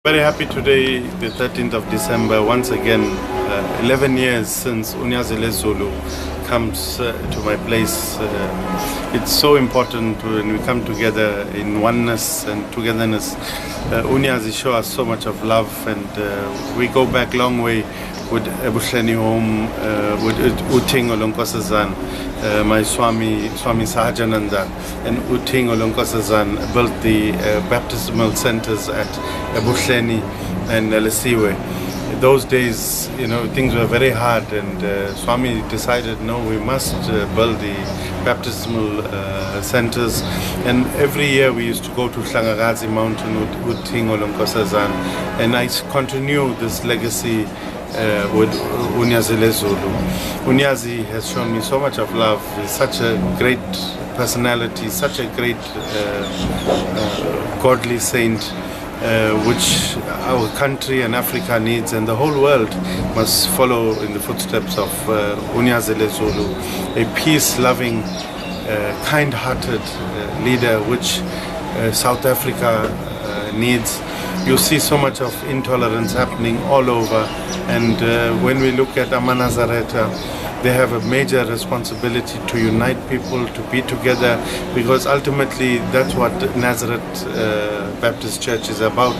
Very happy today, the 13th of December, once again, 11 years since LWEZULU comes to my place. It's so important when we come together in oneness and togetherness. UNYAZI show us so much of love, and we go back a long way with Ebuhleni home, with Uting Olonkosazan, my Swami Sahajananda, and Uting Olonkosazan built the baptismal centers at Ebuhleni and Lesiwe. Those days, things were very hard, and Swami decided, no, we must build the baptismal centers. And every year we used to go to Hlangakazi Mountain with Uting Olonkosazan, and I continue this legacy with LWEZULU. UNYAZI has shown me so much of love. He's such a great personality, such a great godly saint, which our country and Africa needs, and the whole world must follow in the footsteps of LWEZULU, a peace-loving, kind-hearted leader which South Africa needs. You see so much of intolerance happening all over, and when we look at Amanazareta, they have a major responsibility to unite people, to be together, because ultimately that's what Nazareth Baptist Church is about.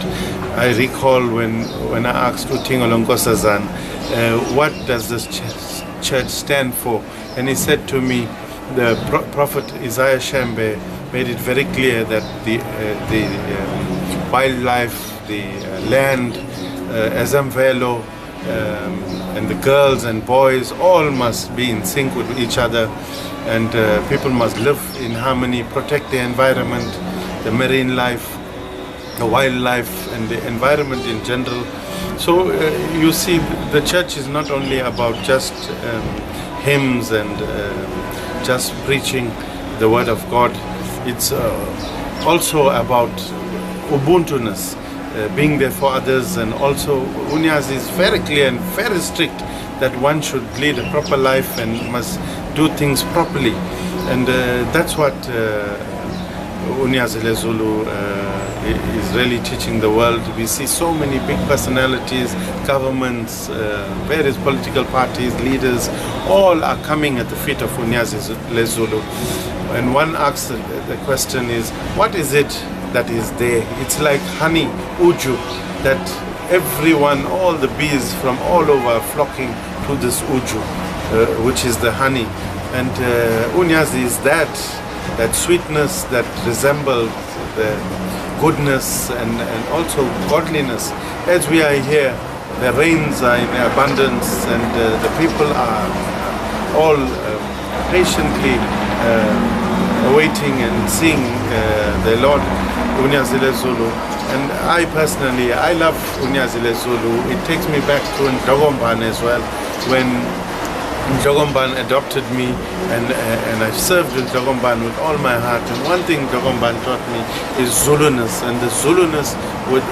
I recall when I asked Uting Olonkosazan, what does this church stand for? And he said to me, the prophet Isaiah Shembe made it very clear that the wildlife, the land, Ezamvelo, and the girls and boys all must be in sync with each other, and people must live in harmony, protect the environment, the marine life, the wildlife, and the environment in general. So you see, the church is not only about just hymns and just preaching the word of God. It's also about Ubuntu-ness, being there for others, and also UNYAZI is very clear and very strict that one should lead a proper life and must do things properly, and that's what LWEZULU is really teaching the world. We see so many big personalities, governments, various political parties, leaders, all are coming at the feet of LWEZULU. And one asks the question is, what is it that is there? It's like honey, uju, that everyone, all the bees from all over are flocking to this uju, which is the honey. And UNYAZI is that sweetness that resembles the goodness and also godliness. As we are here, the rains are in abundance, and the people are all patiently awaiting and seeing the Lord LWEZULU. And I personally, I love LWEZULU. It takes me back to Ndogomban as well, when Ndogomban adopted me, and I served in Ndogomban with all my heart. And one thing Ndogomban taught me is Zuluness, and the Zuluness with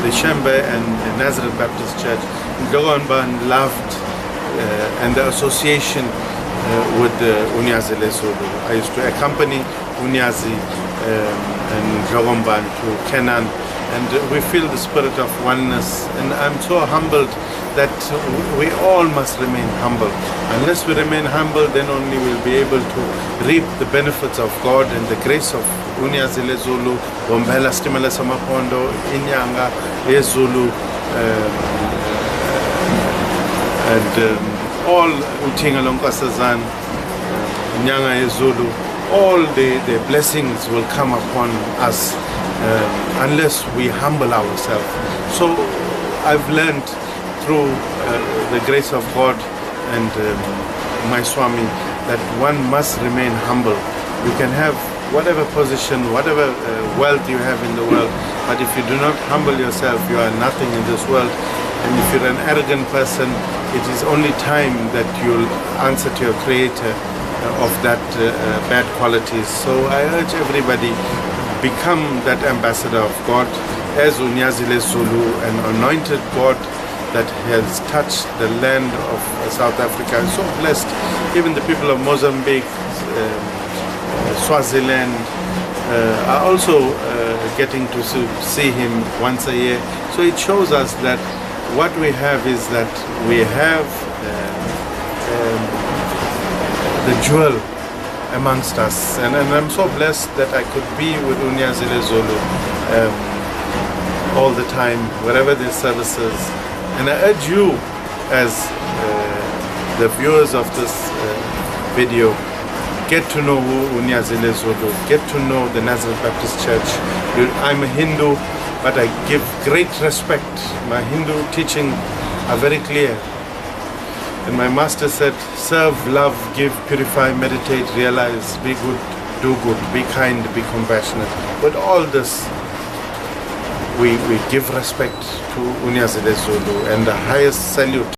the Shembe and the Nazareth Baptist Church. Ndogomban loved and the association with LWEZULU. I used to accompany UNYAZI and Ndogomban to Canaan, and we feel the spirit of oneness, and I'm so humbled that we all must remain humble. Unless we remain humble, then only we'll be able to reap the benefits of God and the grace of LWEZULU, Bombela Stimela Samapondo, Inyanga, Zulu, and all Uting Olonkosazan, Nyanga Zulu, all the blessings will come upon us unless we humble ourselves. So I've learned through the grace of God and my Swami that one must remain humble. You can have whatever position, whatever wealth you have in the world, but if you do not humble yourself, you are nothing in this world. And if you're an arrogant person, it is only time that you'll answer to your Creator of that bad qualities. So I urge everybody, become that ambassador of God, as LWEZULU, an anointed God that has touched the land of South Africa. So blessed. Even the people of Mozambique, Swaziland, are also getting to see him once a year. So So it shows us that what we have is that we have the jewel amongst us, and I'm so blessed that I could be with UNYAZI all the time, wherever there's services. And I urge you, as the viewers of this video, get to know UNYAZI, get to know the Nazareth Baptist Church. I'm a Hindu, but I give great respect. My Hindu teaching are very clear. And my master said, serve, love, give, purify, meditate, realize, be good, do good, be kind, be compassionate. But all this, we give respect to UNYAZI and the highest salute